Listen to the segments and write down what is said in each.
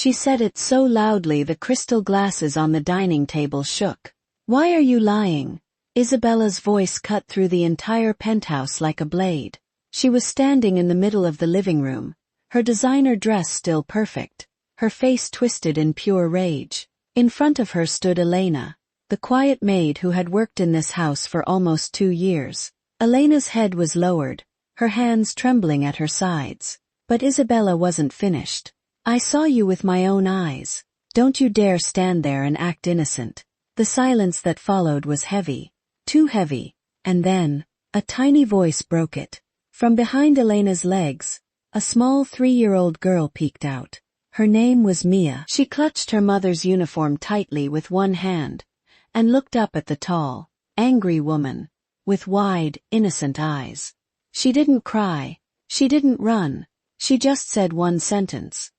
She said it so loudly the crystal glasses on the dining table shook. Why are you lying? Isabella's voice cut through the entire penthouse like a blade. She was standing in the middle of the living room, her designer dress still perfect, her face twisted in pure rage. In front of her stood Elena, the quiet maid who had worked in this house for almost 2 years. Elena's head was lowered, her hands trembling at her sides. But Isabella wasn't finished. I saw you with my own eyes. Don't you dare stand there and act innocent. The silence that followed was heavy, too heavy, and then, a tiny voice broke it. From behind Elena's legs, a small 3-year-old girl peeked out. Her name was Mia. She clutched her mother's uniform tightly with one hand, and looked up at the tall, angry woman, with wide, innocent eyes. She didn't cry, she didn't run, she just said one sentence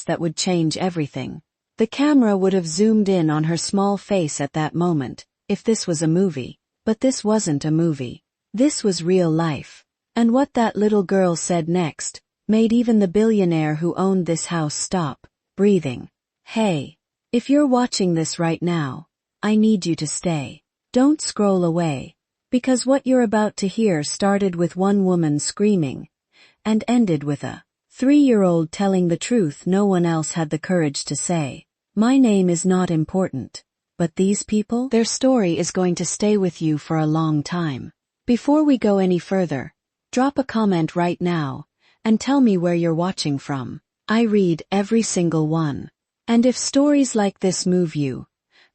that would change everything. The camera would have zoomed in on her small face at that moment, if this was a movie. But this wasn't a movie. This was real life. And what that little girl said next made even the billionaire who owned this house stop breathing. Hey, if you're watching this right now, I need you to stay. Don't scroll away. Because what you're about to hear started with one woman screaming, and ended with a 3-year-old telling the truth no one else had the courage to say. My name is not important. But these people, their story is going to stay with you for a long time. Before we go any further, drop a comment right now, and tell me where you're watching from. I read every single one. And if stories like this move you,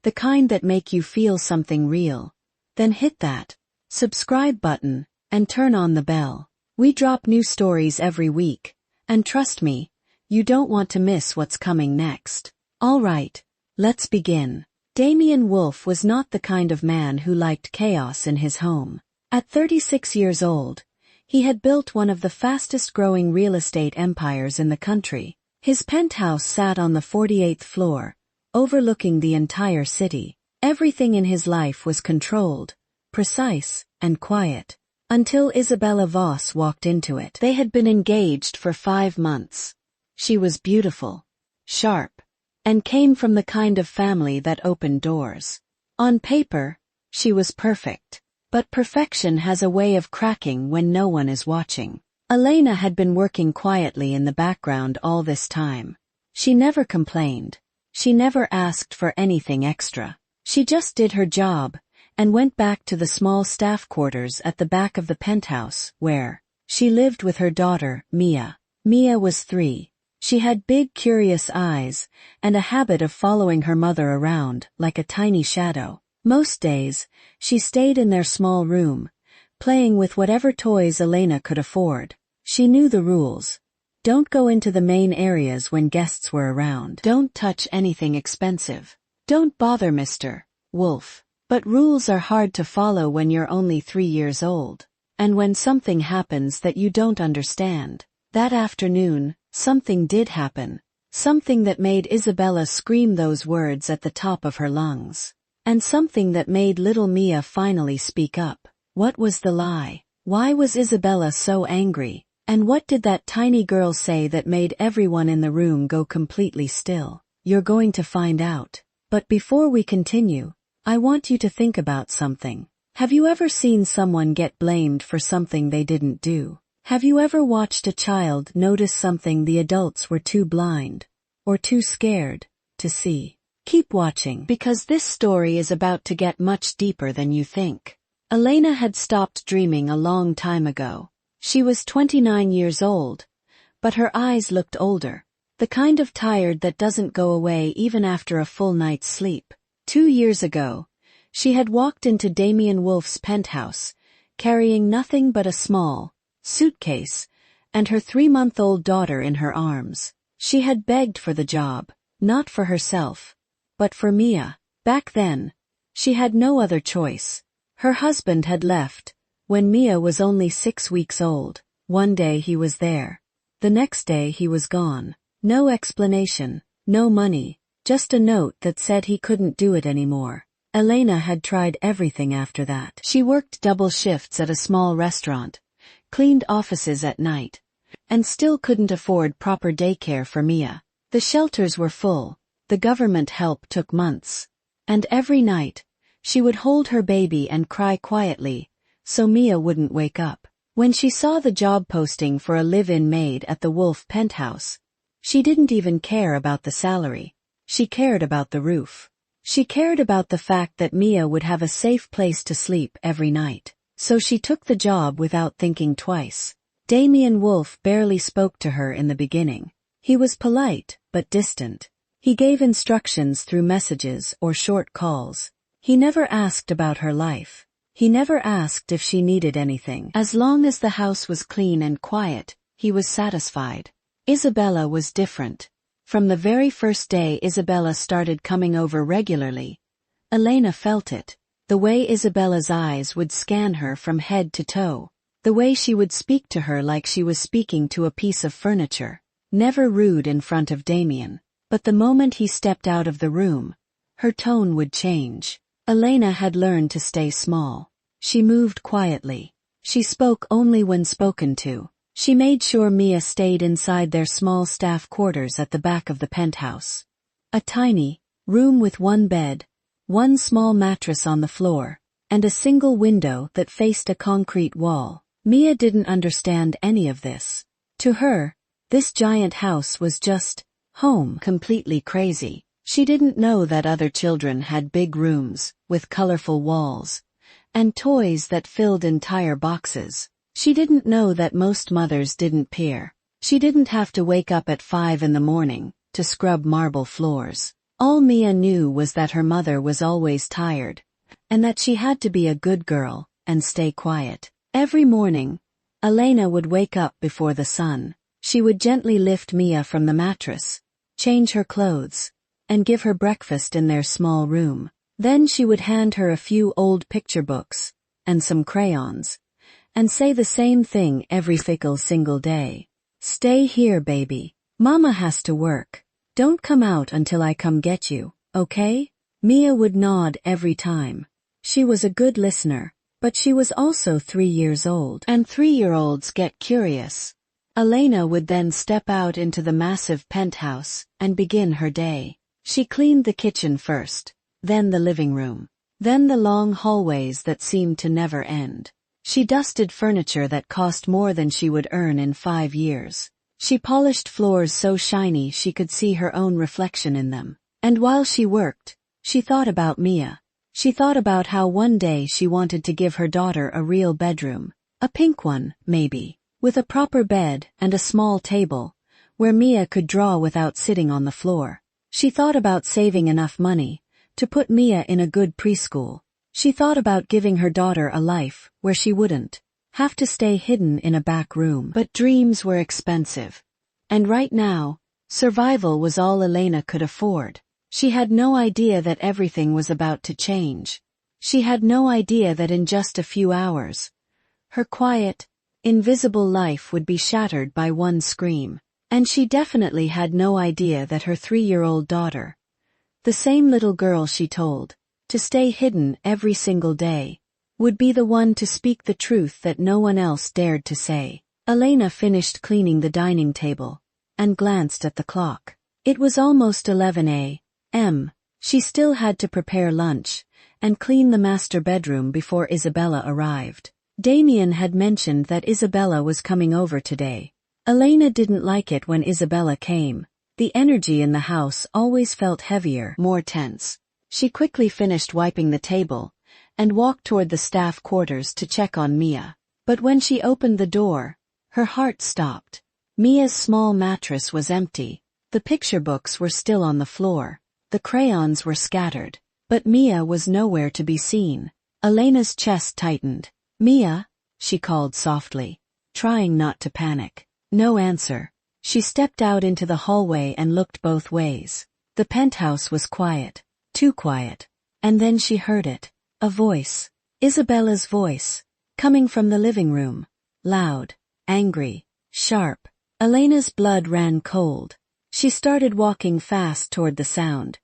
the kind that make you feel something real, then hit that subscribe button, and turn on the bell. We drop new stories every week, and trust me, you don't want to miss what's coming next. Alright, let's begin. Damian Wolfe was not the kind of man who liked chaos in his home. At 36 years old, he had built one of the fastest-growing real estate empires in the country. His penthouse sat on the 48th floor, overlooking the entire city. Everything in his life was controlled, precise, and quiet. Until Isabella Voss walked into it. They had been engaged for 5 months. She was beautiful, sharp, and came from the kind of family that opened doors. On paper, she was perfect. But perfection has a way of cracking when no one is watching. Elena had been working quietly in the background all this time. She never complained. She never asked for anything extra. She just did her job, and went back to the small staff quarters at the back of the penthouse, where she lived with her daughter, Mia. Mia was 3. She had big curious eyes, and a habit of following her mother around, like a tiny shadow. Most days, she stayed in their small room, playing with whatever toys Elena could afford. She knew the rules. Don't go into the main areas when guests were around. Don't touch anything expensive. Don't bother Mr. Wolfe. But rules are hard to follow when you're only 3 years old. And when something happens that you don't understand. That afternoon, something did happen. Something that made Isabella scream those words at the top of her lungs. And something that made little Mia finally speak up. What was the lie? Why was Isabella so angry? And what did that tiny girl say that made everyone in the room go completely still? You're going to find out. But before we continue, I want you to think about something. Have you ever seen someone get blamed for something they didn't do? Have you ever watched a child notice something the adults were too blind, or too scared, to see? Keep watching, because this story is about to get much deeper than you think. Elena had stopped dreaming a long time ago. She was 29 years old, but her eyes looked older. The kind of tired that doesn't go away even after a full night's sleep. 2 years ago, she had walked into Damian Wolfe's penthouse, carrying nothing but a small suitcase and her 3-month-old daughter in her arms. She had begged for the job, not for herself, but for Mia. Back then, she had no other choice. Her husband had left when Mia was only 6 weeks old. One day he was there. The next day he was gone. No explanation, no money. Just a note that said he couldn't do it anymore. Elena had tried everything after that. She worked double shifts at a small restaurant, cleaned offices at night, and still couldn't afford proper daycare for Mia. The shelters were full, the government help took months. And every night, she would hold her baby and cry quietly, so Mia wouldn't wake up. When she saw the job posting for a live-in maid at the Wolfe penthouse, she didn't even care about the salary. She cared about the roof. She cared about the fact that Mia would have a safe place to sleep every night. So she took the job without thinking twice. Damian Wolfe barely spoke to her in the beginning. He was polite, but distant. He gave instructions through messages or short calls. He never asked about her life. He never asked if she needed anything. As long as the house was clean and quiet, he was satisfied. Isabella was different. From the very first day Isabella started coming over regularly, Elena felt it. The way Isabella's eyes would scan her from head to toe. The way she would speak to her like she was speaking to a piece of furniture. Never rude in front of Damian. But the moment he stepped out of the room, her tone would change. Elena had learned to stay small. She moved quietly. She spoke only when spoken to. She made sure Mia stayed inside their small staff quarters at the back of the penthouse. A tiny room with one bed, one small mattress on the floor, and a single window that faced a concrete wall. Mia didn't understand any of this. To her, this giant house was just home. Completely crazy. She didn't know that other children had big rooms, with colorful walls, and toys that filled entire boxes. She didn't know that most mothers didn't peer. She didn't have to wake up at 5 in the morning to scrub marble floors. All Mia knew was that her mother was always tired, and that she had to be a good girl and stay quiet. Every morning, Elena would wake up before the sun. She would gently lift Mia from the mattress, change her clothes, and give her breakfast in their small room. Then she would hand her a few old picture books, and some crayons, and say the same thing every single day. Stay here, baby. Mama has to work. Don't come out until I come get you, okay? Mia would nod every time. She was a good listener, but she was also 3 years old, and 3-year-olds get curious. Elena would then step out into the massive penthouse and begin her day. She cleaned the kitchen first, then the living room, then the long hallways that seemed to never end. She dusted furniture that cost more than she would earn in 5 years. She polished floors so shiny she could see her own reflection in them. And while she worked, she thought about Mia. She thought about how one day she wanted to give her daughter a real bedroom. A pink one, maybe, with a proper bed and a small table, where Mia could draw without sitting on the floor. She thought about saving enough money to put Mia in a good preschool. She thought about giving her daughter a life where she wouldn't have to stay hidden in a back room. But dreams were expensive. And right now, survival was all Elena could afford. She had no idea that everything was about to change. She had no idea that in just a few hours, her quiet, invisible life would be shattered by one scream. And she definitely had no idea that her 3-year-old daughter, the same little girl she told to stay hidden every single day, would be the one to speak the truth that no one else dared to say. Elena finished cleaning the dining table and glanced at the clock. It was almost 11 a.m. She still had to prepare lunch and clean the master bedroom before Isabella arrived. Damian had mentioned that Isabella was coming over today. Elena didn't like it when Isabella came. The energy in the house always felt heavier, more tense. She quickly finished wiping the table and walked toward the staff quarters to check on Mia. But when she opened the door, her heart stopped. Mia's small mattress was empty. The picture books were still on the floor. The crayons were scattered. But Mia was nowhere to be seen. Elena's chest tightened. "Mia?" she called softly, trying not to panic. No answer. She stepped out into the hallway and looked both ways. The penthouse was quiet. Too quiet. And then she heard it. A voice. Isabella's voice. Coming from the living room. Loud. Angry. Sharp. Elena's blood ran cold. She started walking fast toward the sound,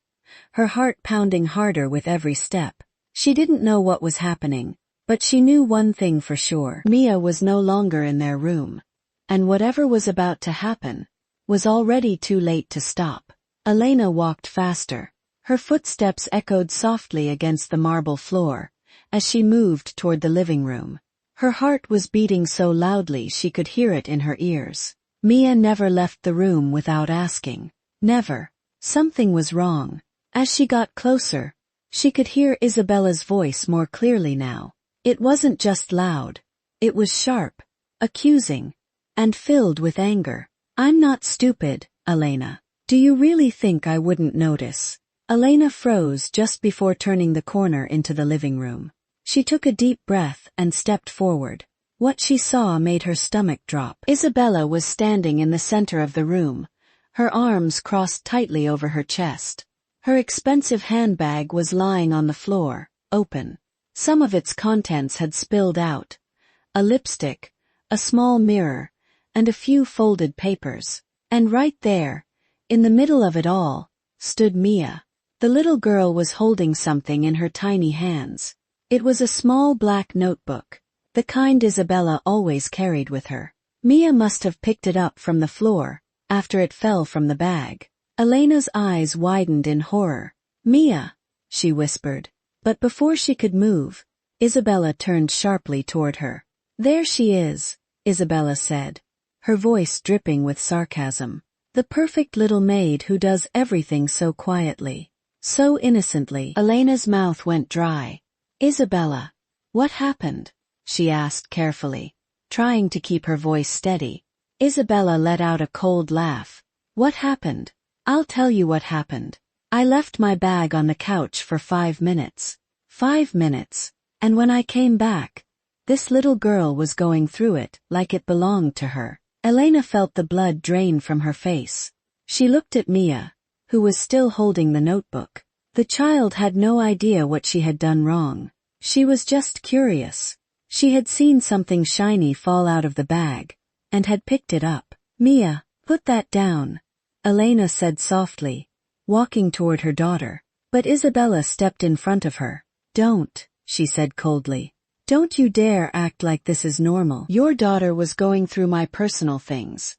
her heart pounding harder with every step. She didn't know what was happening, but she knew one thing for sure. Mia was no longer in their room. And whatever was about to happen, was already too late to stop. Elena walked faster. Her footsteps echoed softly against the marble floor as she moved toward the living room. Her heart was beating so loudly she could hear it in her ears. Mia never left the room without asking. Never. Something was wrong. As she got closer, she could hear Isabella's voice more clearly now. It wasn't just loud. It was sharp, accusing, and filled with anger. "I'm not stupid, Elena. Do you really think I wouldn't notice?" Elena froze just before turning the corner into the living room. She took a deep breath and stepped forward. What she saw made her stomach drop. Isabella was standing in the center of the room, her arms crossed tightly over her chest. Her expensive handbag was lying on the floor, open. Some of its contents had spilled out. A lipstick, a small mirror, and a few folded papers. And right there, in the middle of it all, stood Mia. The little girl was holding something in her tiny hands. It was a small black notebook, the kind Isabella always carried with her. Mia must have picked it up from the floor, after it fell from the bag. Elena's eyes widened in horror. "Mia," she whispered. But before she could move, Isabella turned sharply toward her. "There she is," Isabella said, her voice dripping with sarcasm. "The perfect little maid who does everything so quietly, so innocently." Elena's mouth went dry. "Isabella, what happened?" she asked carefully, trying to keep her voice steady. Isabella let out a cold laugh. "What happened? I'll tell you what happened. I left my bag on the couch for 5 minutes. 5 minutes. And when I came back, this little girl was going through it like it belonged to her." Elena felt the blood drain from her face. She looked at Mia, who was still holding the notebook. The child had no idea what she had done wrong. She was just curious. She had seen something shiny fall out of the bag, and had picked it up. "Mia, put that down," Elena said softly, walking toward her daughter. But Isabella stepped in front of her. "Don't," she said coldly. "Don't you dare act like this is normal. Your daughter was going through my personal things.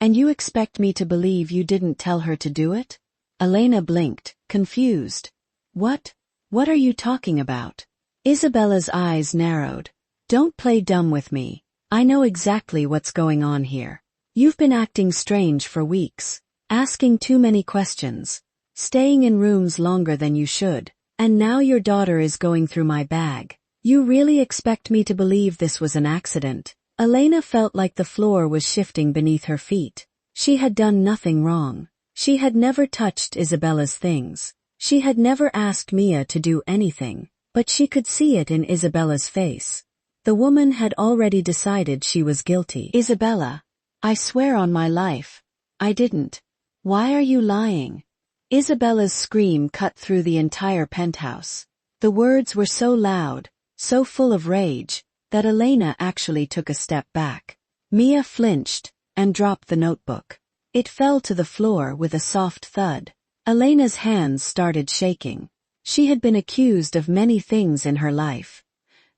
And you expect me to believe you didn't tell her to do it?" Elena blinked, confused. What are you talking about?" Isabella's eyes narrowed. "Don't play dumb with me. I know exactly what's going on here. You've been acting strange for weeks, asking too many questions, staying in rooms longer than you should, and now your daughter is going through my bag. You really expect me to believe this was an accident?" Elena felt like the floor was shifting beneath her feet. She had done nothing wrong. She had never touched Isabella's things. She had never asked Mia to do anything, but she could see it in Isabella's face. The woman had already decided she was guilty. "Isabella, I swear on my life, I didn't. Why are you lying?" Isabella's scream cut through the entire penthouse. The words were so loud, so full of rage, that Elena actually took a step back. Mia flinched and dropped the notebook. It fell to the floor with a soft thud. Elena's hands started shaking. She had been accused of many things in her life.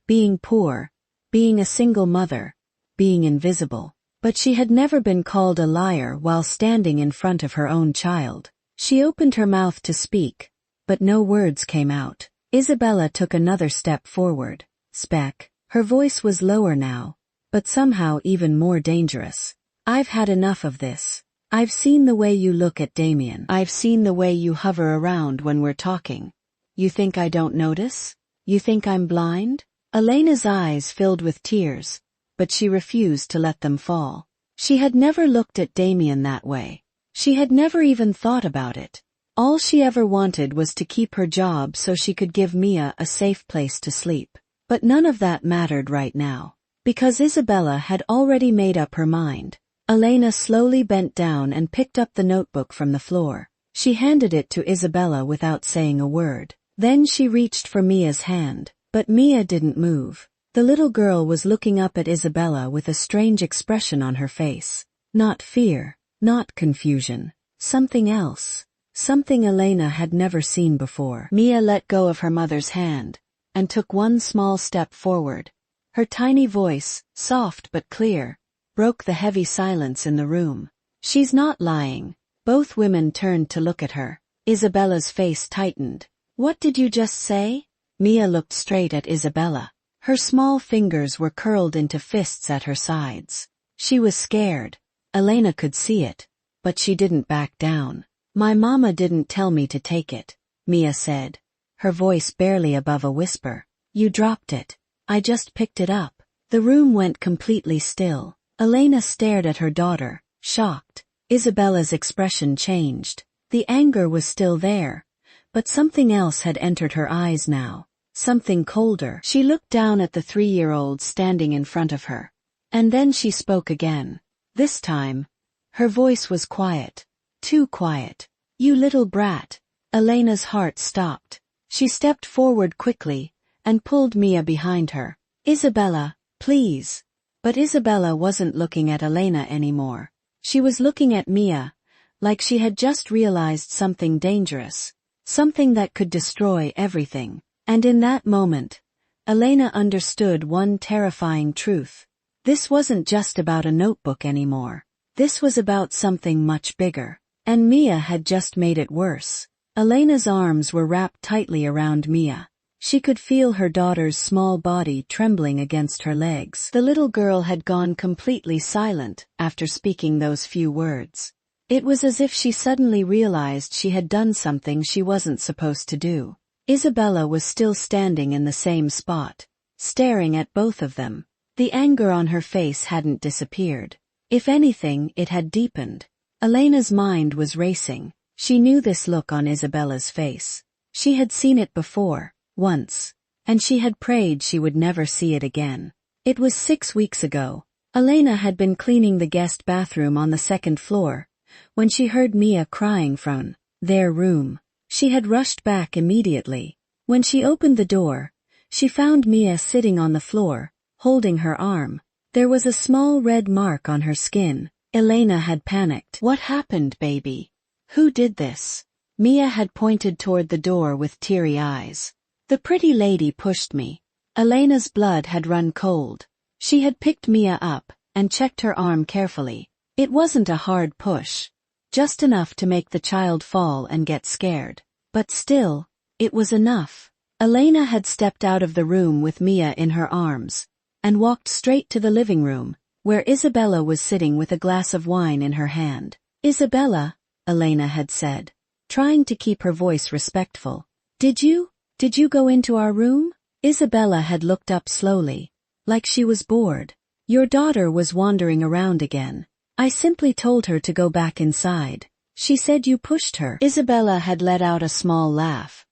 Being poor, being a single mother, being invisible. But she had never been called a liar while standing in front of her own child. She opened her mouth to speak, but no words came out. Isabella took another step forward. "Spec." Her voice was lower now, but somehow even more dangerous. "I've had enough of this. I've seen the way you look at Damian. I've seen the way you hover around when we're talking. You think I don't notice? You think I'm blind?" Elena's eyes filled with tears, but she refused to let them fall. She had never looked at Damian that way. She had never even thought about it. All she ever wanted was to keep her job so she could give Mia a safe place to sleep. But none of that mattered right now, because Isabella had already made up her mind. Elena slowly bent down and picked up the notebook from the floor. She handed it to Isabella without saying a word. Then she reached for Mia's hand, but Mia didn't move. The little girl was looking up at Isabella with a strange expression on her face. Not fear, not confusion, something else. Something Elena had never seen before. Mia let go of her mother's hand and took one small step forward. Her tiny voice, soft but clear, broke the heavy silence in the room. She's not lying. Both women turned to look at her. Isabella's face tightened. What did you just say? Mia looked straight at Isabella. Her small fingers were curled into fists at her sides. She was scared. Elena could see it, but she didn't back down. My mama didn't tell me to take it, Mia said, her voice barely above a whisper. You dropped it. I just picked it up. The room went completely still. Elena stared at her daughter, shocked. Isabella's expression changed. The anger was still there, but something else had entered her eyes now. Something colder. She looked down at the 3-year-old standing in front of her. And then she spoke again. This time, her voice was quiet. Too quiet. You little brat. Elena's heart stopped. She stepped forward quickly and pulled Mia behind her. Isabella, please. But Isabella wasn't looking at Elena anymore. She was looking at Mia, like she had just realized something dangerous, something that could destroy everything. And in that moment, Elena understood one terrifying truth. This wasn't just about a notebook anymore. This was about something much bigger. And Mia had just made it worse. Elena's arms were wrapped tightly around Mia. She could feel her daughter's small body trembling against her legs. The little girl had gone completely silent after speaking those few words. It was as if she suddenly realized she had done something she wasn't supposed to do. Isabella was still standing in the same spot, staring at both of them. The anger on her face hadn't disappeared. If anything, it had deepened. Elena's mind was racing. She knew this look on Isabella's face. She had seen it before. Once, and she had prayed she would never see it again. It was 6 weeks ago. Elena had been cleaning the guest bathroom on the 2nd floor, when she heard Mia crying from their room. She had rushed back immediately. When she opened the door, she found Mia sitting on the floor, holding her arm. There was a small red mark on her skin. Elena had panicked. What happened, baby? Who did this? Mia had pointed toward the door with teary eyes. The pretty lady pushed me. Elena's blood had run cold. She had picked Mia up and checked her arm carefully. It wasn't a hard push, just enough to make the child fall and get scared. But still, it was enough. Elena had stepped out of the room with Mia in her arms and walked straight to the living room, where Isabella was sitting with a glass of wine in her hand. Isabella, Elena had said, trying to keep her voice respectful. Did you go into our room? Isabella had looked up slowly, like she was bored. Your daughter was wandering around again. I simply told her to go back inside. She said you pushed her. Isabella had let out a small laugh,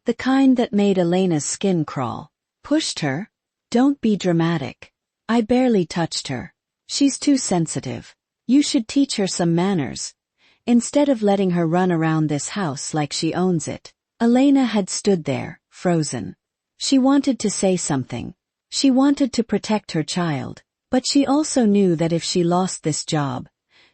the kind that made Elena's skin crawl. Pushed her? Don't be dramatic. I barely touched her. She's too sensitive. You should teach her some manners, instead of letting her run around this house like she owns it. Elena had stood there, frozen. She wanted to say something. She wanted to protect her child, but she also knew that if she lost this job,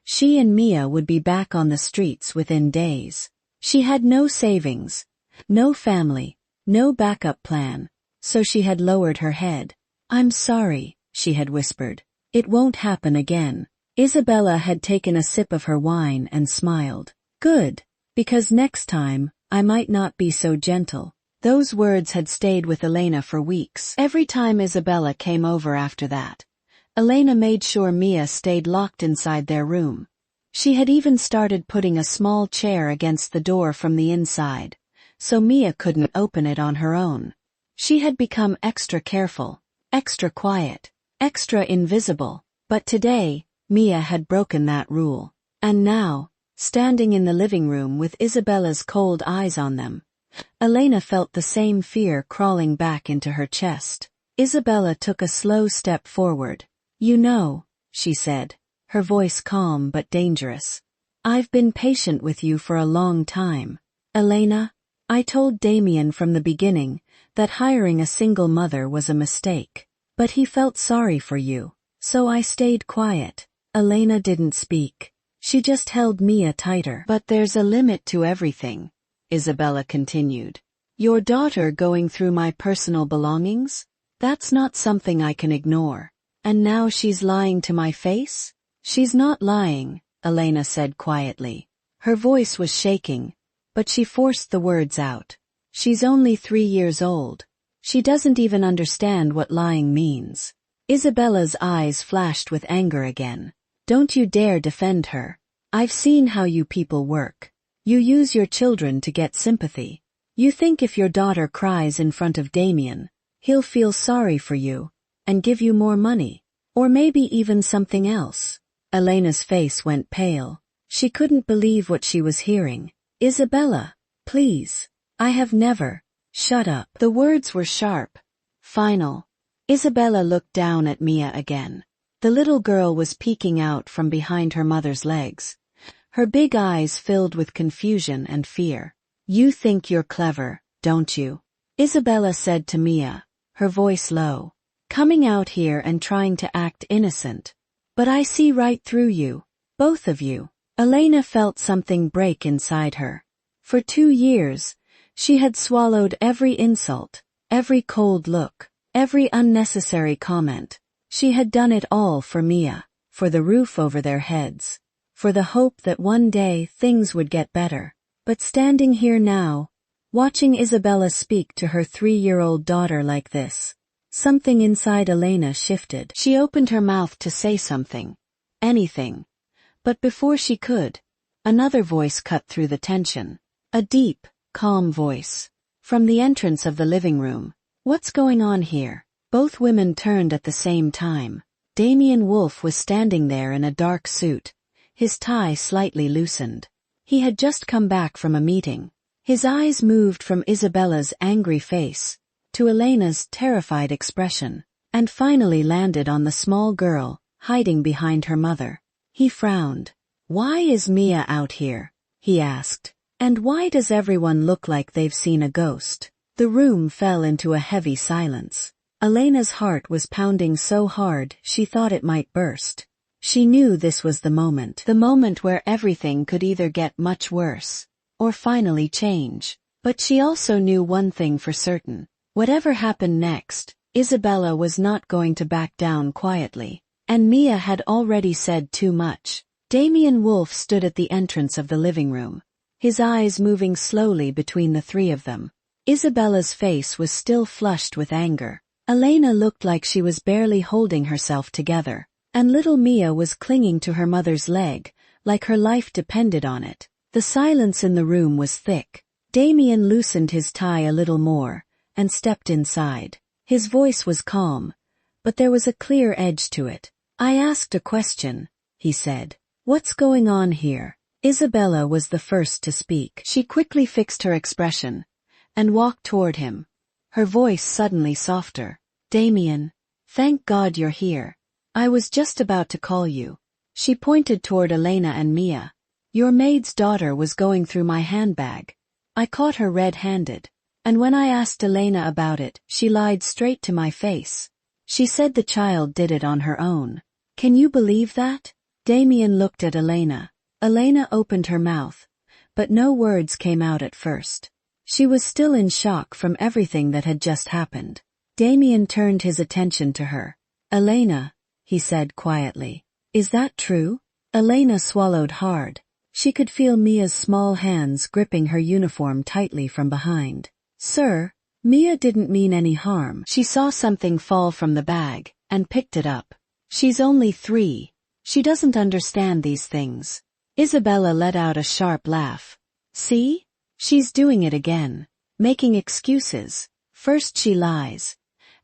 she and Mia would be back on the streets within days. She had no savings, no family, no backup plan, so she had lowered her head. I'm sorry, she had whispered. It won't happen again. Isabella had taken a sip of her wine and smiled. Good, because next time, I might not be so gentle. Those words had stayed with Elena for weeks. Every time Isabella came over after that, Elena made sure Mia stayed locked inside their room. She had even started putting a small chair against the door from the inside, so Mia couldn't open it on her own. She had become extra careful, extra quiet, extra invisible. But today, Mia had broken that rule. And now, standing in the living room with Isabella's cold eyes on them, Elena felt the same fear crawling back into her chest. Isabella took a slow step forward. You know, she said, her voice calm but dangerous. I've been patient with you for a long time. Elena, I told Damian from the beginning that hiring a single mother was a mistake. But he felt sorry for you, so I stayed quiet. Elena didn't speak. She just held Mia tighter. But there's a limit to everything, Isabella continued. Your daughter going through my personal belongings? That's not something I can ignore. And now she's lying to my face? She's not lying, Elena said quietly. Her voice was shaking, but she forced the words out. She's only 3 years old. She doesn't even understand what lying means. Isabella's eyes flashed with anger again. Don't you dare defend her. I've seen how you people work. You use your children to get sympathy. You think if your daughter cries in front of Damian, he'll feel sorry for you and give you more money, or maybe even something else. Elena's face went pale. She couldn't believe what she was hearing. Isabella, please. I have never. Shut up. The words were sharp. Final. Isabella looked down at Mia again. The little girl was peeking out from behind her mother's legs. Her big eyes filled with confusion and fear. You think you're clever, don't you? Isabella said to Mia, her voice low. Coming out here and trying to act innocent. But I see right through you. Both of you. Elena felt something break inside her. For 2 years, she had swallowed every insult, every cold look, every unnecessary comment. She had done it all for Mia, for the roof over their heads, for the hope that one day things would get better. But standing here now, watching Isabella speak to her 3-year-old daughter like this, something inside Elena shifted. She opened her mouth to say something. Anything. But before she could, another voice cut through the tension. A deep, calm voice. From the entrance of the living room. What's going on here? Both women turned at the same time. Damian Wolfe was standing there in a dark suit, his tie slightly loosened. He had just come back from a meeting. His eyes moved from Isabella's angry face to Elena's terrified expression, and finally landed on the small girl, hiding behind her mother. He frowned. Why is Mia out here? He asked. And why does everyone look like they've seen a ghost? The room fell into a heavy silence. Elena's heart was pounding so hard she thought it might burst. She knew this was the moment where everything could either get much worse, or finally change. But she also knew one thing for certain. Whatever happened next, Isabella was not going to back down quietly. And Mia had already said too much. Damian Wolfe stood at the entrance of the living room, his eyes moving slowly between the three of them. Isabella's face was still flushed with anger. Elena looked like she was barely holding herself together, and little Mia was clinging to her mother's leg, like her life depended on it. The silence in the room was thick. Damian loosened his tie a little more, and stepped inside. His voice was calm, but there was a clear edge to it. I asked a question, he said. What's going on here? Isabella was the first to speak. She quickly fixed her expression, and walked toward him, her voice suddenly softer. Damian, thank God you're here. I was just about to call you. She pointed toward Elena and Mia. Your maid's daughter was going through my handbag. I caught her red-handed, and when I asked Elena about it, she lied straight to my face. She said the child did it on her own. Can you believe that? Damian looked at Elena. Elena opened her mouth, but no words came out at first. She was still in shock from everything that had just happened. Damian turned his attention to her. Elena, he said quietly. Is that true? Elena swallowed hard. She could feel Mia's small hands gripping her uniform tightly from behind. Sir, Mia didn't mean any harm. She saw something fall from the bag, and picked it up. She's only 3. She doesn't understand these things. Isabella let out a sharp laugh. See? She's doing it again. Making excuses. First she lies.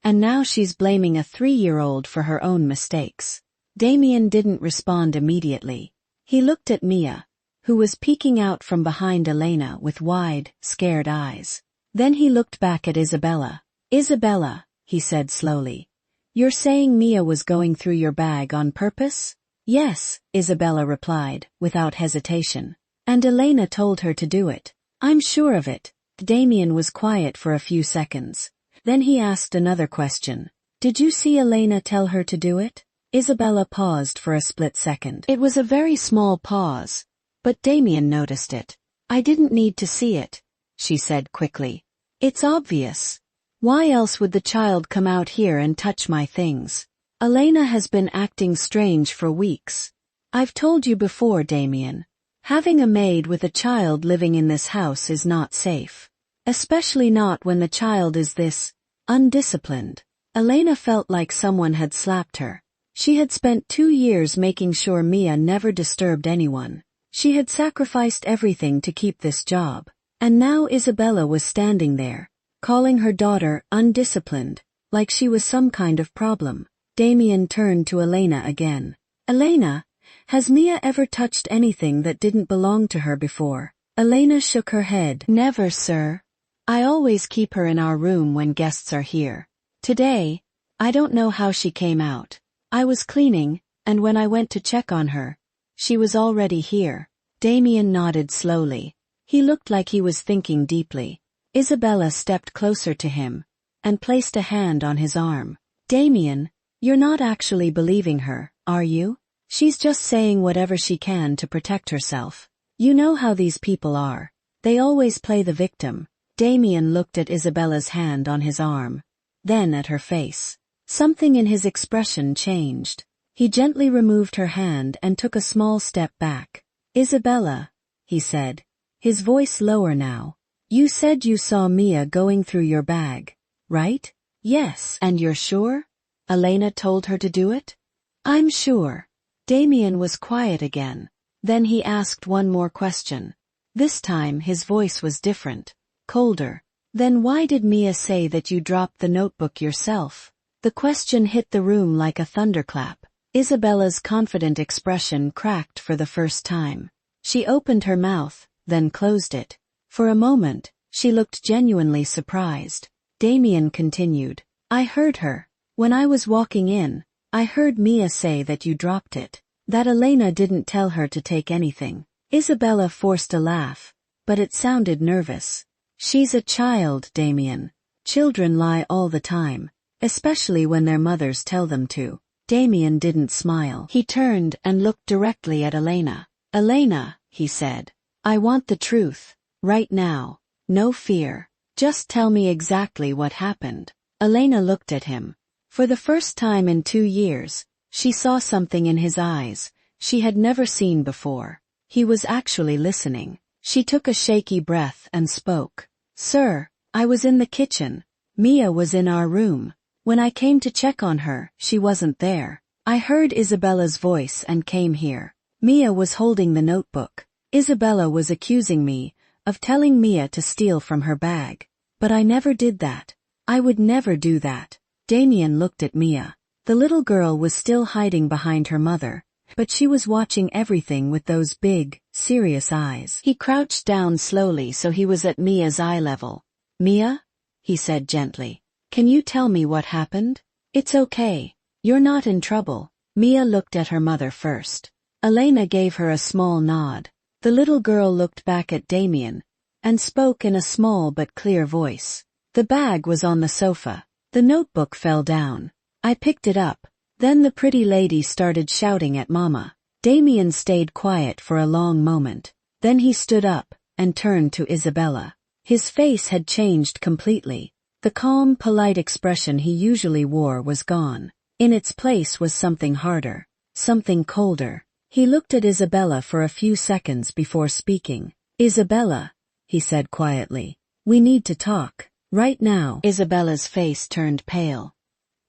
And now she's blaming a 3-year-old for her own mistakes. Damian didn't respond immediately. He looked at Mia, who was peeking out from behind Elena with wide, scared eyes. Then he looked back at Isabella. Isabella, he said slowly. You're saying Mia was going through your bag on purpose? Yes, Isabella replied, without hesitation. And Elena told her to do it. I'm sure of it. Damian was quiet for a few seconds. Then he asked another question. Did you see Elena tell her to do it? Isabella paused for a split second. It was a very small pause, but Damian noticed it. I didn't need to see it, she said quickly. It's obvious. Why else would the child come out here and touch my things? Elena has been acting strange for weeks. I've told you before, Damian. Having a maid with a child living in this house is not safe. Especially not when the child is this undisciplined. Elena felt like someone had slapped her. She had spent 2 years making sure Mia never disturbed anyone. She had sacrificed everything to keep this job. And now Isabella was standing there, calling her daughter undisciplined, like she was some kind of problem. Damian turned to Elena again. Elena, has Mia ever touched anything that didn't belong to her before? Elena shook her head. Never, sir. I always keep her in our room when guests are here. Today, I don't know how she came out. I was cleaning, and when I went to check on her, she was already here. Damian nodded slowly. He looked like he was thinking deeply. Isabella stepped closer to him and placed a hand on his arm. Damian, you're not actually believing her, are you? She's just saying whatever she can to protect herself. You know how these people are. They always play the victim. Damian looked at Isabella's hand on his arm, then at her face. Something in his expression changed. He gently removed her hand and took a small step back. Isabella, he said, his voice lower now. You said you saw Mia going through your bag, right? Yes. And you're sure? Elena told her to do it? I'm sure. Damian was quiet again. Then he asked one more question. This time his voice was different, colder. Then why did Mia say that you dropped the notebook yourself? The question hit the room like a thunderclap. Isabella's confident expression cracked for the first time. She opened her mouth, then closed it. For a moment, she looked genuinely surprised. Damian continued. I heard her. When I was walking in, I heard Mia say that you dropped it. That Elena didn't tell her to take anything. Isabella forced a laugh, but it sounded nervous. She's a child, Damian. Children lie all the time, especially when their mothers tell them to. Damian didn't smile. He turned and looked directly at Elena. Elena, he said, I want the truth. Right now. No fear. Just tell me exactly what happened. Elena looked at him. For the first time in 2 years, she saw something in his eyes she had never seen before. He was actually listening. She took a shaky breath and spoke. Sir, I was in the kitchen. Mia was in our room. When I came to check on her, she wasn't there. I heard Isabella's voice and came here. Mia was holding the notebook. Isabella was accusing me of telling Mia to steal from her bag. But I never did that. I would never do that. Damian looked at Mia. The little girl was still hiding behind her mother, but she was watching everything with those big, serious eyes. He crouched down slowly so he was at Mia's eye level. Mia? He said gently. Can you tell me what happened? It's okay. You're not in trouble. Mia looked at her mother first. Elena gave her a small nod. The little girl looked back at Damian and spoke in a small but clear voice. The bag was on the sofa. The notebook fell down. I picked it up. Then the pretty lady started shouting at Mama. Damian stayed quiet for a long moment. Then he stood up and turned to Isabella. His face had changed completely. The calm, polite expression he usually wore was gone. In its place was something harder, something colder. He looked at Isabella for a few seconds before speaking. Isabella, he said quietly, we need to talk. Right now. Isabella's face turned pale.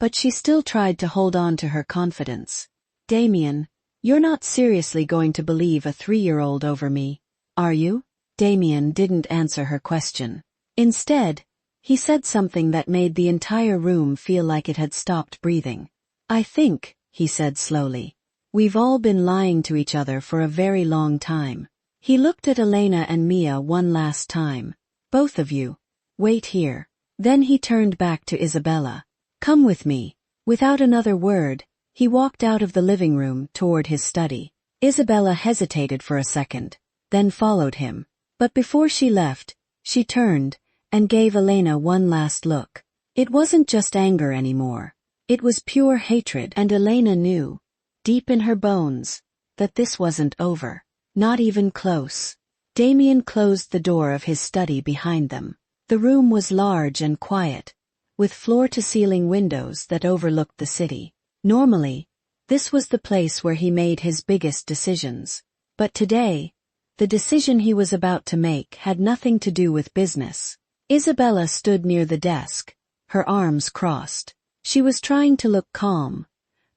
But she still tried to hold on to her confidence. Damian, you're not seriously going to believe a 3-year-old over me, are you? Damian didn't answer her question. Instead, he said something that made the entire room feel like it had stopped breathing. I think, he said slowly, we've all been lying to each other for a very long time. He looked at Elena and Mia one last time. Both of you. Wait here. Then he turned back to Isabella. Come with me. Without another word, he walked out of the living room toward his study. Isabella hesitated for a second, then followed him. But before she left, she turned and gave Elena one last look. It wasn't just anger anymore. It was pure hatred, and Elena knew, deep in her bones, that this wasn't over. Not even close. Damian closed the door of his study behind them. The room was large and quiet, with floor-to-ceiling windows that overlooked the city. Normally, This was the place where he made his biggest decisions. But today, the decision he was about to make had nothing to do with business. Isabella stood near the desk, her arms crossed. She was trying to look calm,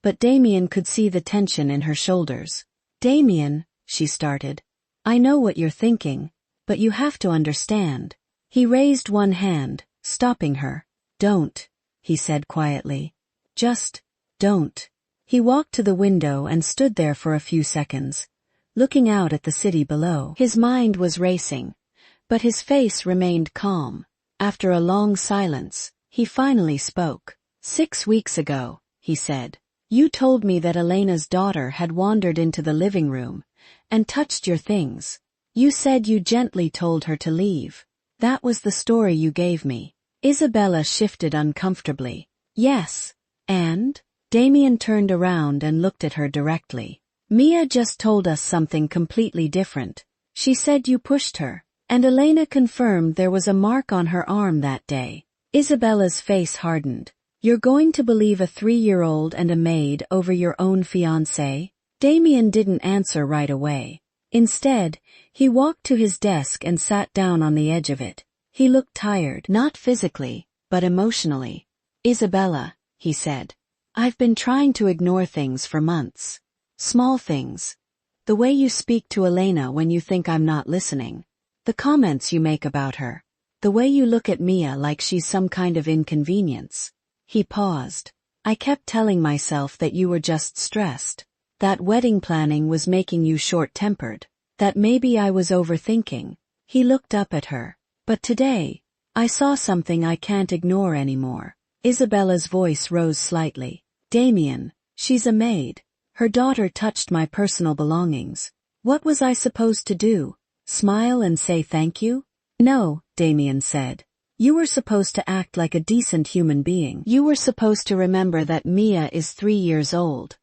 but Damian could see the tension in her shoulders. "Damian," she started, "I know what you're thinking, but you have to understand." He raised one hand, stopping her. "Don't," he said quietly. "Just, don't." He walked to the window and stood there for a few seconds, looking out at the city below. His mind was racing, but his face remained calm. After a long silence, he finally spoke. "6 weeks ago," he said, "you told me that Elena's daughter had wandered into the living room and touched your things. You said you gently told her to leave. That was the story you gave me." Isabella shifted uncomfortably. "Yes, and?" Damian turned around and looked at her directly. "Mia just told us something completely different. She said you pushed her, and Elena confirmed there was a mark on her arm that day." Isabella's face hardened. "You're going to believe a 3-year-old and a maid over your own fiancé?" Damian didn't answer right away. Instead, he walked to his desk and sat down on the edge of it. He looked tired, not physically, but emotionally. "Isabella," he said, "I've been trying to ignore things for months. Small things. The way you speak to Elena when you think I'm not listening. The comments you make about her. The way you look at Mia like she's some kind of inconvenience." He paused. "I kept telling myself that you were just stressed. That wedding planning was making you short-tempered. That maybe I was overthinking." He looked up at her. "But today, I saw something I can't ignore anymore." Isabella's voice rose slightly. "Damian, she's a maid. Her daughter touched my personal belongings. What was I supposed to do? Smile and say thank you?" "No," Damian said. "You were supposed to act like a decent human being. You were supposed to remember that Mia is 3 years old."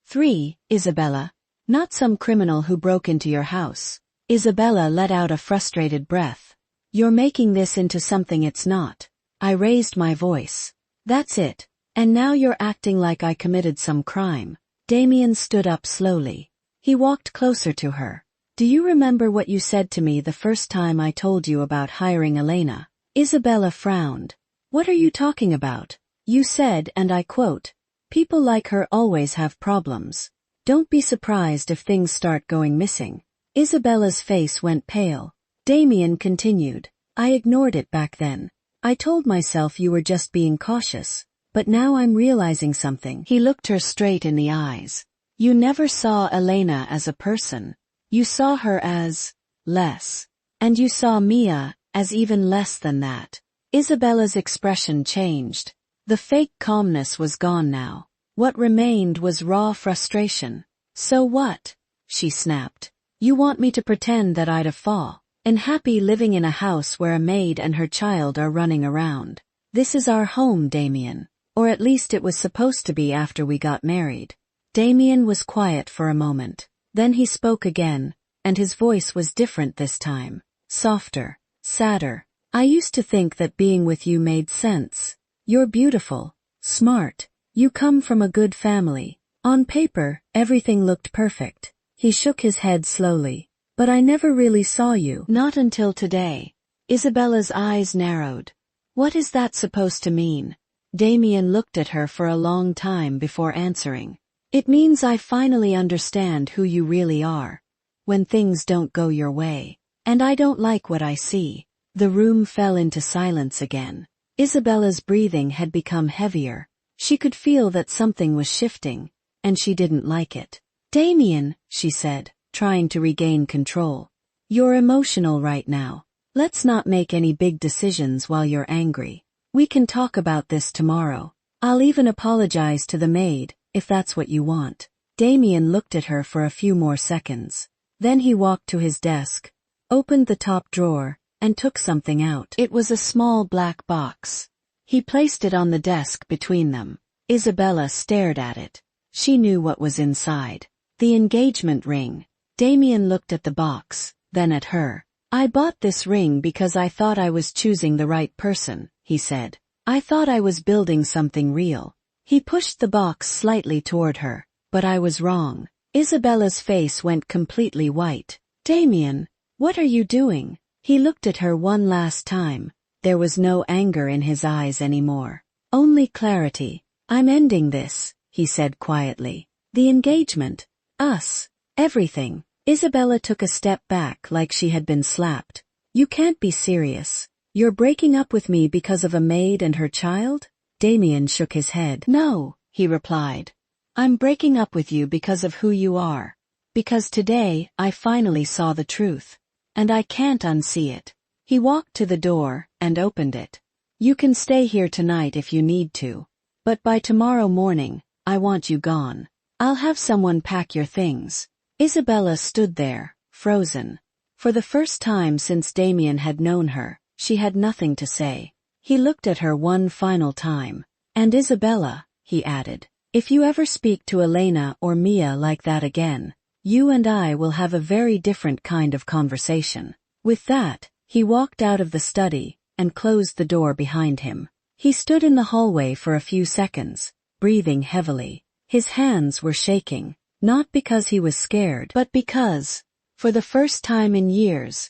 3, Isabella. Not some criminal who broke into your house." Isabella let out a frustrated breath. "You're making this into something it's not." I raised my voice. "That's it. And now you're acting like I committed some crime." Damian stood up slowly. He walked closer to her. "Do you remember what you said to me the first time I told you about hiring Elena?" Isabella frowned. "What are you talking about?" "You said, and I quote, 'People like her always have problems. Don't be surprised if things start going missing.'" Isabella's face went pale. Damian continued. "I ignored it back then. I told myself you were just being cautious. But now I'm realizing something." He looked her straight in the eyes. "You never saw Elena as a person. You saw her as less. And you saw Mia as even less than that." Isabella's expression changed. The fake calmness was gone now. What remained was raw frustration. "So what?" she snapped. "You want me to pretend that I'd fall and happy living in a house where a maid and her child are running around? This is our home, Damian. Or at least it was supposed to be after we got married." Damian was quiet for a moment. Then he spoke again, and his voice was different this time. Softer, sadder. "I used to think that being with you made sense. You're beautiful, smart. You come from a good family. On paper, everything looked perfect." He shook his head slowly. "But I never really saw you." "Not until today." Isabella's eyes narrowed. "What is that supposed to mean?" Damian looked at her for a long time before answering. "It means I finally understand who you really are. When things don't go your way. And I don't like what I see." The room fell into silence again. Isabella's breathing had become heavier. She could feel that something was shifting, and she didn't like it. "Damian," she said, trying to regain control. "You're emotional right now. Let's not make any big decisions while you're angry. We can talk about this tomorrow. I'll even apologize to the maid, if that's what you want." Damian looked at her for a few more seconds. Then he walked to his desk, opened the top drawer, and took something out. It was a small black box. He placed it on the desk between them. Isabella stared at it. She knew what was inside. The engagement ring. Damian looked at the box, then at her. "I bought this ring because I thought I was choosing the right person," he said. "I thought I was building something real." He pushed the box slightly toward her. But I was wrong. Isabella's face went completely white. Damian, what are you doing? He looked at her one last time. There was no anger in his eyes anymore. Only clarity. I'm ending this, he said quietly. The engagement. Us. Everything. Isabella took a step back like she had been slapped. You can't be serious. You're breaking up with me because of a maid and her child? Damian shook his head. No, he replied. I'm breaking up with you because of who you are. Because today, I finally saw the truth. And I can't unsee it. He walked to the door and opened it. You can stay here tonight if you need to. But by tomorrow morning, I want you gone. I'll have someone pack your things. Isabella stood there, frozen. For the first time since Damian had known her, she had nothing to say. He looked at her one final time. And Isabella, he added, if you ever speak to Elena or Mia like that again, you and I will have a very different kind of conversation. With that, he walked out of the study and closed the door behind him. He stood in the hallway for a few seconds, breathing heavily. His hands were shaking, not because he was scared, but because, for the first time in years,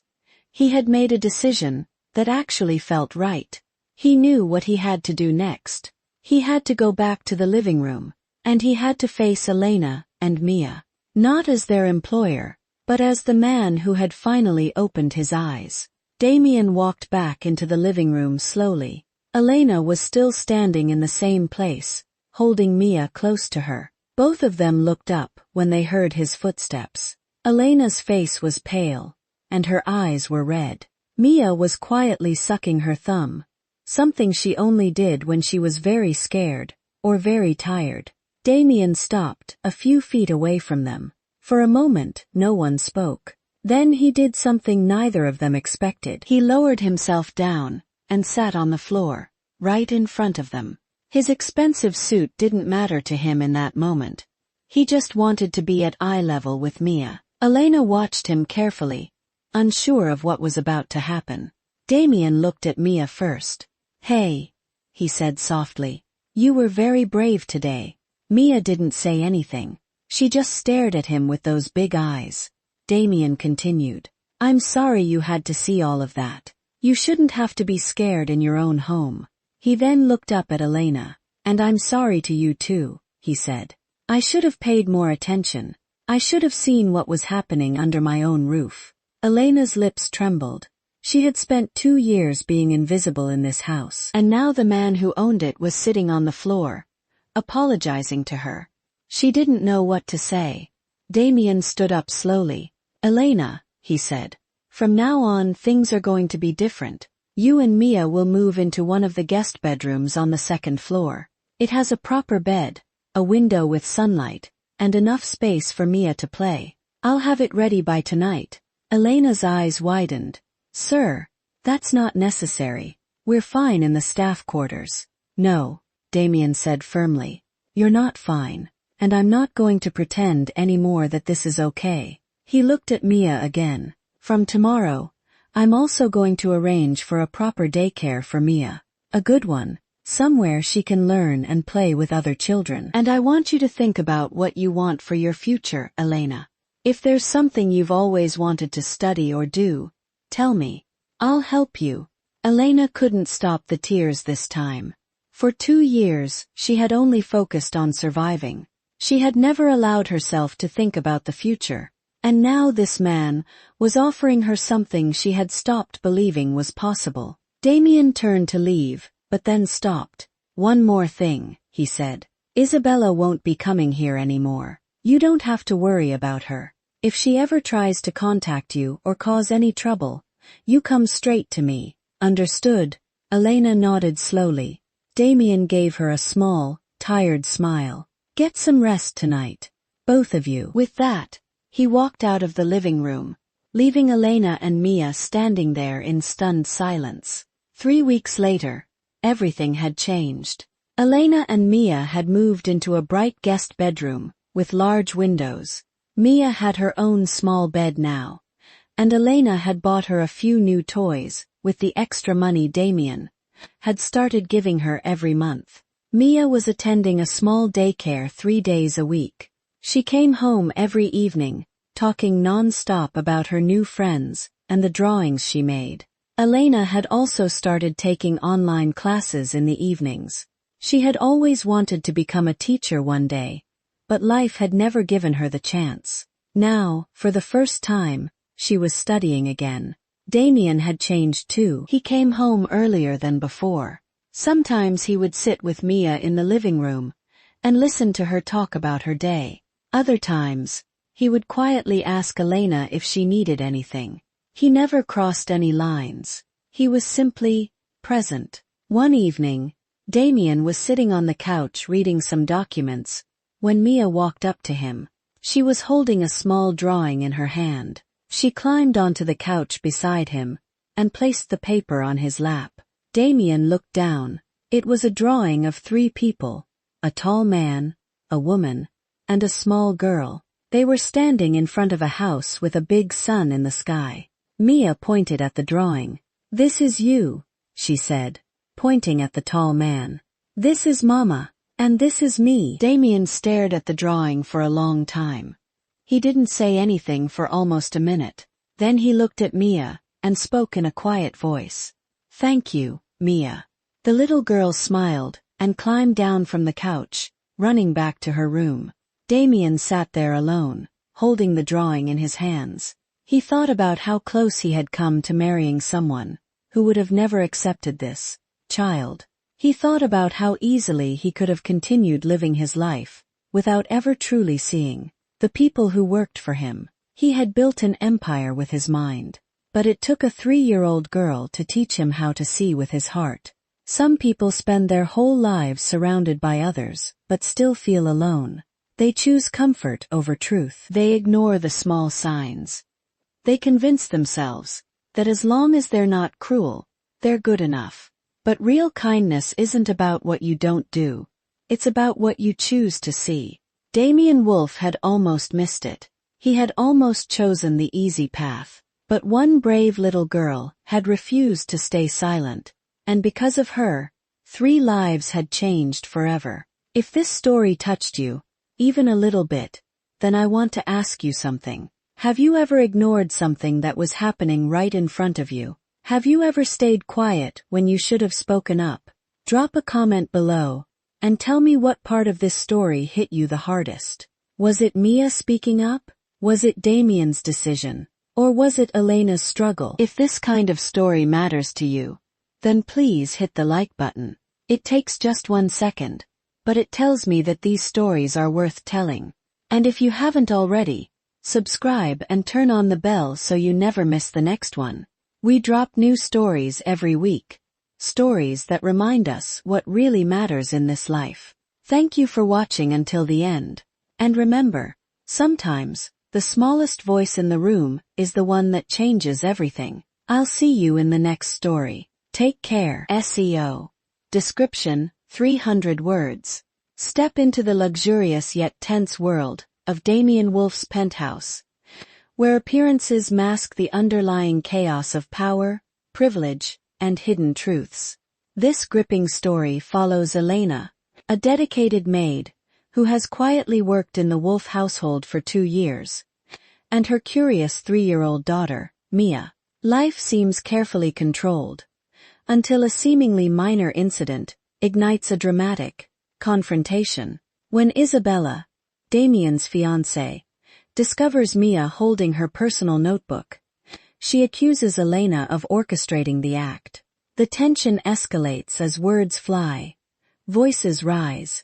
he had made a decision that actually felt right. He knew what he had to do next. He had to go back to the living room, and he had to face Elena and Mia, not as their employer, but as the man who had finally opened his eyes. Damian walked back into the living room slowly. Elena was still standing in the same place, holding Mia close to her. Both of them looked up when they heard his footsteps. Elena's face was pale, and her eyes were red. Mia was quietly sucking her thumb, something she only did when she was very scared, or very tired. Damian stopped, a few feet away from them. For a moment, no one spoke. Then he did something neither of them expected. He lowered himself down, and sat on the floor, right in front of them. His expensive suit didn't matter to him in that moment. He just wanted to be at eye level with Mia. Elena watched him carefully, unsure of what was about to happen. Damian looked at Mia first. Hey, he said softly. You were very brave today. Mia didn't say anything. She just stared at him with those big eyes. Damian continued. I'm sorry you had to see all of that. You shouldn't have to be scared in your own home. He then looked up at Elena. And I'm sorry to you too, he said. I should have paid more attention. I should have seen what was happening under my own roof. Elena's lips trembled. She had spent 2 years being invisible in this house. And now the man who owned it was sitting on the floor, apologizing to her. She didn't know what to say. Damian stood up slowly. Elena, he said. From now on things are going to be different. You and Mia will move into one of the guest bedrooms on the 2nd floor. It has a proper bed, a window with sunlight, and enough space for Mia to play. I'll have it ready by tonight. Elena's eyes widened. Sir, that's not necessary. We're fine in the staff quarters. No, Damian said firmly. You're not fine, and I'm not going to pretend anymore that this is okay. He looked at Mia again. From tomorrow, I'm also going to arrange for a proper daycare for Mia. A good one, somewhere she can learn and play with other children. And I want you to think about what you want for your future, Elena. If there's something you've always wanted to study or do, tell me. I'll help you. Elena couldn't stop the tears this time. For 2 years, she had only focused on surviving. She had never allowed herself to think about the future. And now this man was offering her something she had stopped believing was possible. Damian turned to leave, but then stopped. One more thing, he said. Isabella won't be coming here anymore. You don't have to worry about her. If she ever tries to contact you or cause any trouble, you come straight to me. Understood? Elena nodded slowly. Damian gave her a small, tired smile. Get some rest tonight. Both of you. With that, he walked out of the living room, leaving Elena and Mia standing there in stunned silence. 3 weeks later, everything had changed. Elena and Mia had moved into a bright guest bedroom, with large windows. Mia had her own small bed now, and Elena had bought her a few new toys, with the extra money Damian had started giving her every month. Mia was attending a small daycare 3 days a week. She came home every evening, talking non-stop about her new friends and the drawings she made. Elena had also started taking online classes in the evenings. She had always wanted to become a teacher one day, but life had never given her the chance. Now, for the first time, she was studying again. Damian had changed too. He came home earlier than before. Sometimes he would sit with Mia in the living room and listen to her talk about her day. Other times, he would quietly ask Elena if she needed anything. He never crossed any lines. He was simply present. One evening, Damian was sitting on the couch reading some documents when Mia walked up to him. She was holding a small drawing in her hand. She climbed onto the couch beside him and placed the paper on his lap. Damian looked down. It was a drawing of 3 people, a tall man, a woman, and a small girl. They were standing in front of a house with a big sun in the sky. Mia pointed at the drawing. "This is you," she said, pointing at the tall man. "This is Mama, and this is me." Damian stared at the drawing for a long time. He didn't say anything for almost a minute. Then he looked at Mia and spoke in a quiet voice. "Thank you, Mia." The little girl smiled and climbed down from the couch, running back to her room. Damian sat there alone, holding the drawing in his hands. He thought about how close he had come to marrying someone who would have never accepted this child. He thought about how easily he could have continued living his life without ever truly seeing the people who worked for him. He had built an empire with his mind, but it took a 3-year-old girl to teach him how to see with his heart. Some people spend their whole lives surrounded by others, but still feel alone. They choose comfort over truth. They ignore the small signs. They convince themselves that as long as they're not cruel, they're good enough. But real kindness isn't about what you don't do. It's about what you choose to see. Damian Wolfe had almost missed it. He had almost chosen the easy path. But one brave little girl had refused to stay silent, and because of her, 3 lives had changed forever. If this story touched you, even a little bit, then I want to ask you something. Have you ever ignored something that was happening right in front of you? Have you ever stayed quiet when you should have spoken up? Drop a comment below and tell me what part of this story hit you the hardest. Was it Mia speaking up? Was it Damian's decision? Or was it Elena's struggle? If this kind of story matters to you, then please hit the like button. It takes just 1 second, but it tells me that these stories are worth telling. And if you haven't already, subscribe and turn on the bell so you never miss the next one. We drop new stories every week. Stories that remind us what really matters in this life. Thank you for watching until the end. And remember, sometimes, the smallest voice in the room is the one that changes everything. I'll see you in the next story. Take care. SEO. Description, 300 words. Step into the luxurious yet tense world of Damian Wolfe's penthouse, where appearances mask the underlying chaos of power, privilege, and hidden truths. This gripping story follows Elena, a dedicated maid, who has quietly worked in the Wolfe household for 2 years, and her curious 3-year-old daughter, Mia. Life seems carefully controlled, until a seemingly minor incident ignites a dramatic confrontation. When Isabella, Damian's fiancée, discovers Mia holding her personal notebook, she accuses Elena of orchestrating the act. The tension escalates as words fly, voices rise,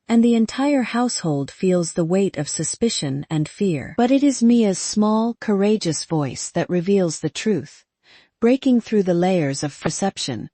and the entire household feels the weight of suspicion and fear. But it is Mia's small, courageous voice that reveals the truth, breaking through the layers of perception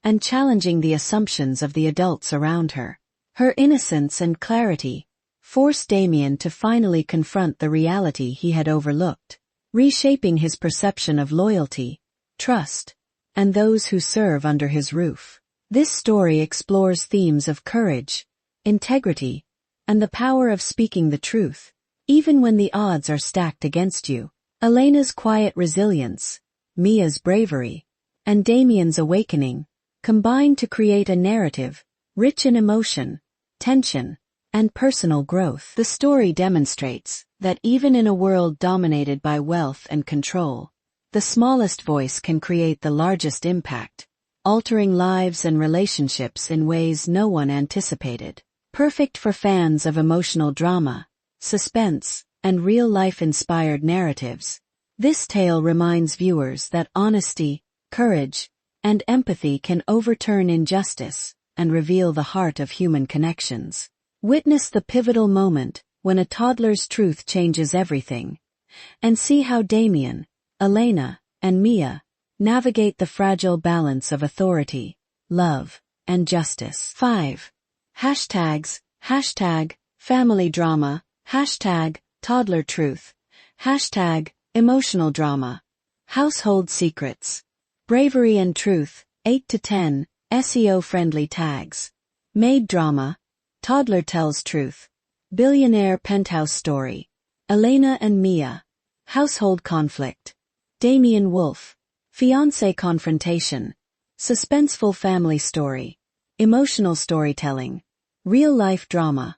and challenging the assumptions of the adults around her. Her innocence and clarity force Damian to finally confront the reality he had overlooked, reshaping his perception of loyalty, trust, and those who serve under his roof. This story explores themes of courage, integrity, and the power of speaking the truth, even when the odds are stacked against you. Elena's quiet resilience, Mia's bravery, and Damian's awakening combine to create a narrative rich in emotion, tension, and personal growth. The story demonstrates that even in a world dominated by wealth and control, the smallest voice can create the largest impact, altering lives and relationships in ways no one anticipated. Perfect for fans of emotional drama, suspense, and real-life inspired narratives, this tale reminds viewers that honesty, courage, and empathy can overturn injustice and reveal the heart of human connections. Witness the pivotal moment when a toddler's truth changes everything, and see how Damian, Elena, and Mia navigate the fragile balance of authority, love, and justice. 5. Hashtags, #family drama, #toddler truth, #emotional drama, household secrets, bravery and truth, 8 to 10, SEO-friendly tags, maid drama, toddler tells truth, billionaire penthouse story, Elena and Mia, household conflict, Damian Wolfe, Fiancée confrontation, suspenseful family story, emotional storytelling, real-life drama,